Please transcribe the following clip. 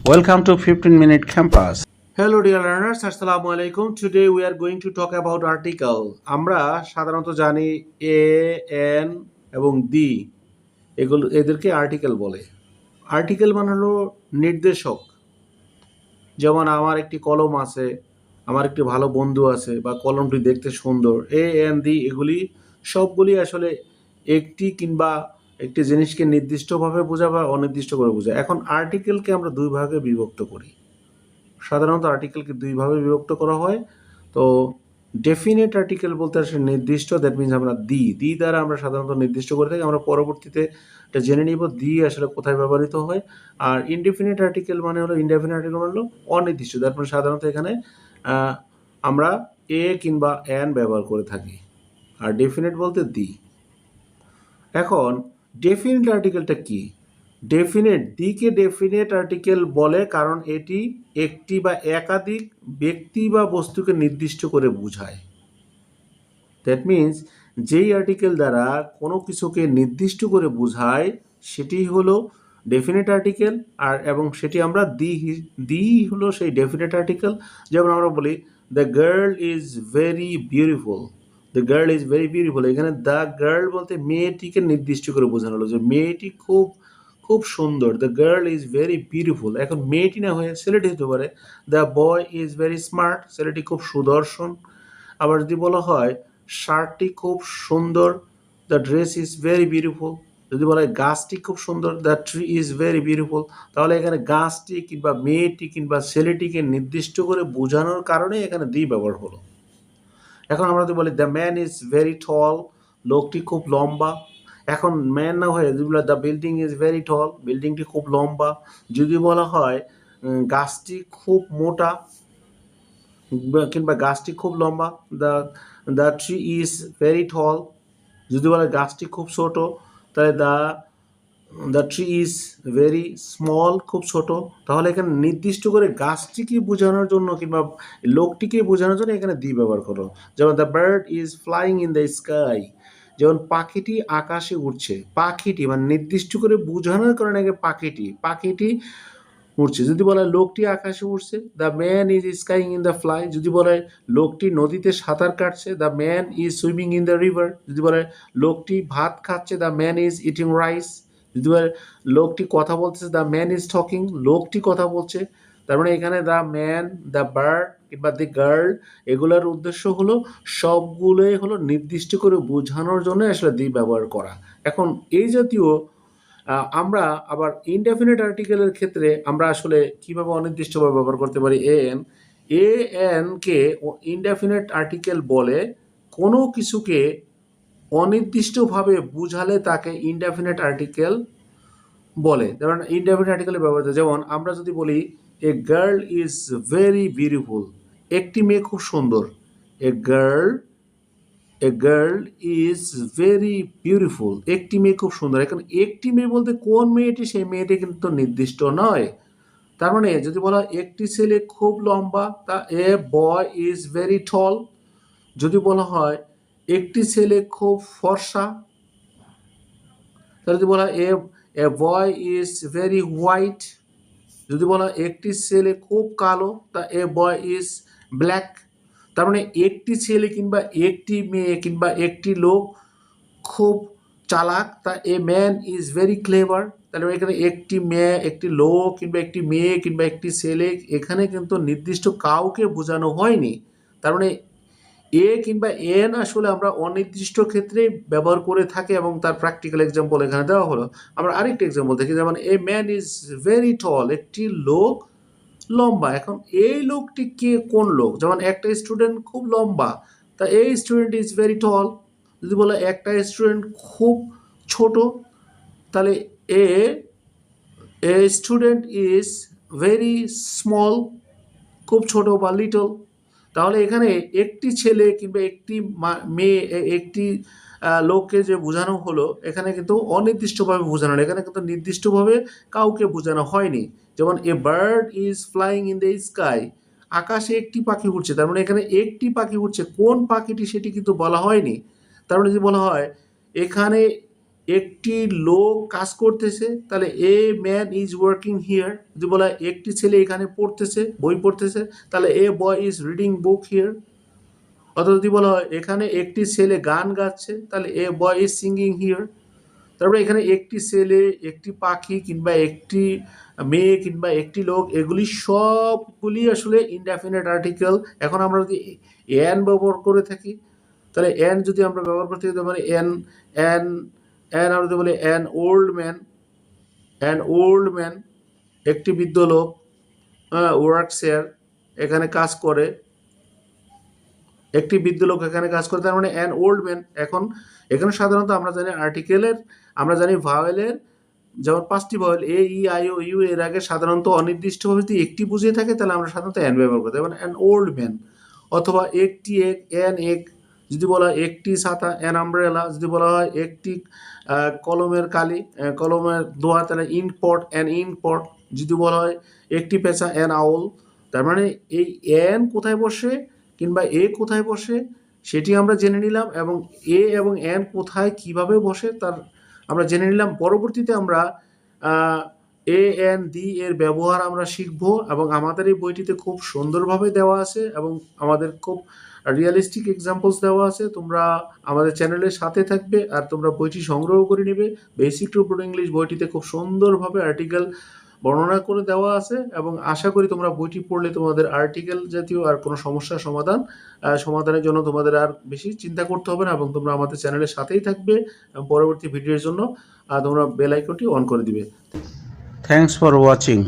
Welcome to 15-minute campus. Hello dear learners, Assalamu alaikum. Today we are going to talk about article. আমরা সাধারণত জানি এ, N এবং দি এগুলো এদেরকে আর্টিকেল বলে। আর্টিকেল মানে হলো নির্দেশক। যেমন আমার একটি কলম আছে, আমার একটি ভালো বন্ধু আছে বা কলমটি দেখতে সুন্দর। এ, এন, দি এগুলি সবগুলি আসলে একটি কিংবা একটি জিনিসকে নির্দিষ্টভাবে বোঝায় বা অনির্দিষ্ট করে বোঝায়। এখন আর্টিকেলকে আমরা দুই ভাগে বিভক্ত করি। সাধারণত আর্টিকেলকে দুইভাবে বিভক্ত করা হয়। তো ডেফিনেট আর্টিকেল বলতে আসলে নির্দিষ্ট, দ্যাট মিনস আমরা দি দ্বারা আমরা সাধারণত নির্দিষ্ট করে থাকি। আমরা পরবর্তীতে এটা জেনে নিব দি আসলে কোথায় ব্যবহৃত হয়। আর ইনডেফিনিট আর্টিকেল মানে হলো অনির্দিষ্ট, দ্যাট মিনস সাধারণত এখানে আমরা এ কিংবা অ্যান ব্যবহার করে থাকি। আর ডেফিনেট বলতে দি। এখন ডেফিনেট আর্টিকেলটা কি? দিকে ডেফিনেট আর্টিকেল বলে কারণ এটি একটি বা একাধিক ব্যক্তি বা বস্তুকে নির্দিষ্ট করে বোঝায়। দ্যাট মিনস যেই আর্টিকেল দ্বারা কোনো কিছুকে নির্দিষ্ট করে বোঝায় সেটি হলো ডেফিনেট আর্টিকেল। আর এবং সেটি আমরা দি হলো সেই ডেফিনেট আর্টিকেল। যেমন আমরা বলি the girl is very beautiful. The girl is very beautiful, এখানে দ্য গার্ল বলতে মেয়েটিকে নির্দিষ্ট করে বোঝানো হলো যে মেয়েটি খুব খুব সুন্দর। The girl is very beautiful, এখন মেয়েটি না হয়ে ছেলেটি হতে পারে। The boy is very smart, ছেলেটি খুব সুদর্শন। আবার যদি বলা হয় শার্টটি খুব সুন্দর, the dress is very beautiful. যদি বলা হয় গাছটি খুব সুন্দর, the tree is very beautiful. তাহলে এখানে গাছটি কিংবা মেয়েটি কিংবা ছেলেটিকে নির্দিষ্ট করে বোঝানোর কারণে এখানে দি ব্যবহার হলো। এখন আমরা যদি বলি the man is very tall, লোকটি খুব লম্বা। এখন ম্যান না হয়ে যদি বলা the building is very tall, বিল্ডিংটি খুব লম্বা। যদি বলা হয় গাছটি খুব মোটা কিংবা গাছটি খুব লম্বা, the the tree is very tall. যদি বলে গাছটি খুব ছোট, তাহলে the tree is very small, খুব ছোট। তাহলে এখানে নির্দিষ্ট করে গাছটিকে বোঝানোর জন্য কিংবা লোকটিকে বোঝানোর জন্য এখানে দি ব্যবহার করো। যেমন the bird is flying in the sky, যেমন পাখিটি আকাশে উড়ছে। পাখিটি মানে নির্দিষ্ট করে বোঝানোর কারণে পাখিটি উড়ছে। যদি বলা হয় লোকটি আকাশে উড়ছে, the man is skiing in the fly. যদি বলা হয় লোকটি নদীতে সাঁতার কাটছে, the man is swimming in the river. যদি বলা হয় লোকটি ভাত খাচ্ছে, the man is eating rice. যদি বলে লোকটি কথা বলছে, দ্য ম্যান ইজ টকিং, লোকটি কথা বলছে। তার মানে এখানে দ্য ম্যান, দ্য বার্ড কিংবা দ্য গার্ল এগুলোর উদ্দেশ্য হলো সবগুলোই হলো নির্দিষ্ট করে বোঝানোর জন্য আসলে দি ব্যবহার করা। এখন এই জাতীয় আমরা আবার ইনডেফিনিট আর্টিকেলের ক্ষেত্রে আমরা আসলে কিভাবে অনির্দিষ্টভাবে ব্যবহার করতে পারি এন কে ইনডেফিনিট আর্টিকেল বলে কোনো কিছুকে অনির্দিষ্টভাবে বুঝালে তাকে ইনডেফিনিট আর্টিকেল বলে। যেমন ইনডেফিনিট আর্টিকেলে ব্যবহৃত, যেমন আমরা যদি বলি a girl is very beautiful, একটি মেয়ে খুব সুন্দর। A girl is very beautiful, একটি মেয়ে খুব সুন্দর। এখন একটি মেয়ে বলতে কোন মেয়েটি, সেই মেয়েটি কিন্তু নির্দিষ্ট নয়। তার মানে যদি বলা হয় একটি ছেলে খুব লম্বা, তা এ বয় ইজ ভেরি টল। যদি বলা হয় একটি ছেলে খুব ফর্সা, তাহলে যদি বলা হয় এ বয় ইজ ভেরি হোয়াইট। যদি বলা হয় একটি ছেলে খুব কালো, তা এ বয় ইজ ব্ল্যাক। তার মানে একটি ছেলে কিংবা একটি মেয়ে কিংবা একটি লোক খুব চালাক, তা a man is very clever. তাহলে এখানে একটি মেয়ে, একটি লোক কিংবা একটি মেয়ে কিংবা একটি ছেলে, এখানে কিন্তু নির্দিষ্ট কাউকে বোঝানো হয়নি। তার মানে এ কিংবা এন আসলে আমরা অনির্দিষ্ট ক্ষেত্রে ব্যবহার করে থাকি এবং তার প্র্যাকটিক্যাল এক্সাম্পল এখানে দেওয়া হলো। আমরা আরেকটা এক্সাম্পল দেখি, যেমন a man is very tall, একটি লোক লম্বা। এখন এই লোকটি কে, কোন লোক? যেমন একটা স্টুডেন্ট খুব লম্বা, তা এই স্টুডেন্ট ইজ ভেরি টল। যদি বলে একটা স্টুডেন্ট খুব ছোট, তাহলে a student is very small, খুব ছোট বা লিটল। তাহলে এখানে একটি ছেলে কিংবা একটি মেয়ে, একটি লোককে যে বোঝানো হলো এখানে কিন্তু অনির্দিষ্টভাবে বোঝানো হলো, এখানে কিন্তু নির্দিষ্টভাবে কাউকে বোঝানো হয়নি। যেমন a bird is flying in the sky, আকাশে একটি পাখি উড়ছে। তার মানে এখানে একটি পাখি উড়ছে, কোন পাখিটি সেটি কিন্তু বলা হয়নি। তার মানে যদি বলা হয় এখানে একটি লোক কাজ করতেছে, তাহলে a man is working here. যদি বলা হয় একটি ছেলে এখানে পড়তেছে, বই পড়তেছে, তাহলে a boy is reading book here. অথবা যদি বলা হয় এখানে একটি ছেলে গান গাচ্ছে, তাহলে a boy is singing here. তারপরে এখানে একটি ছেলে, একটি পাখি, কিংবা একটি মেয়ে, কিংবা একটি লোক, এগুলি সবগুলি আসলে ইনডেফিনিট আর্টিকেল। এখন আমরা যদি এন ব্যবহার করে থাকি, তাহলে এন যদি আমরা ব্যবহার করতে থাকি, মানে এন এন এন আমরা যদি বলি অ্যান ওল্ড ম্যান, একটি বৃদ্ধ লোক, ওয়ার্কস হিয়ার, এখানে কাজ করে, একটি বৃদ্ধ লোক এখানে কাজ করে, তার মানে অ্যান ওল্ড ম্যান। এখন এখানে সাধারণত আমরা জানি আর্টিকেলের, আমরা জানি ভাওয়েলের, যেমন 5টি vowel A E I O U, এর আগে সাধারণত অনির্দিষ্টভাবে যদি একটি বুঝিয়ে থাকে, তাহলে আমরা সাধারণত অ্যান ব্যবহার করি, যেমন অ্যান ওল্ড ম্যান। অথবা একটি এক, অ্যান এক। যদি বলা হয় একটি ছাতা, অ্যান আমব্রেলা। যদি বলা হয় একটি কলমের কালি, কলমের দোয়া, তাহলে ইনকপট, অ্যান ইনকপট। যদি বলা হয় একটি পেঁচা, অ্যান আউল। তার মানে এই অ্যান কোথায় বসে কিংবা এ কোথায় বসে সেটি আমরা জেনে নিলাম, এবং এ এবং অ্যান কোথায় কিভাবে বসে তার আমরা জেনে নিলাম। পরবর্তীতে আমরা এ এন দি এর ব্যবহার আমরা শিখব, এবং আমাদের এই বইটিতে খুব সুন্দরভাবে দেওয়া আছে এবং আমাদের খুব রিয়েলিস্টিক এক্সাম্পলস দেওয়া আছে। তোমরা আমাদের চ্যানেলের সাথে থাকবে আর তোমরা বইটি সংগ্রহ করে নেবে। বেসিক টু ব্রড ইংলিশ বইটিতে খুব সুন্দরভাবে আর্টিকেল বর্ণনা করে দেওয়া আছে, এবং আশা করি তোমরা বইটি পড়লে তোমাদের আর্টিকেল জাতীয় আর কোনো সমস্যার সমাধানের জন্য তোমাদের আর বেশি চিন্তা করতে হবে না, এবং তোমরা আমাদের চ্যানেলের সাথেই থাকবে। এবং পরবর্তী ভিডিওর জন্য তোমরা বেল আইকনটি অন করে দিবে। Thanks for watching.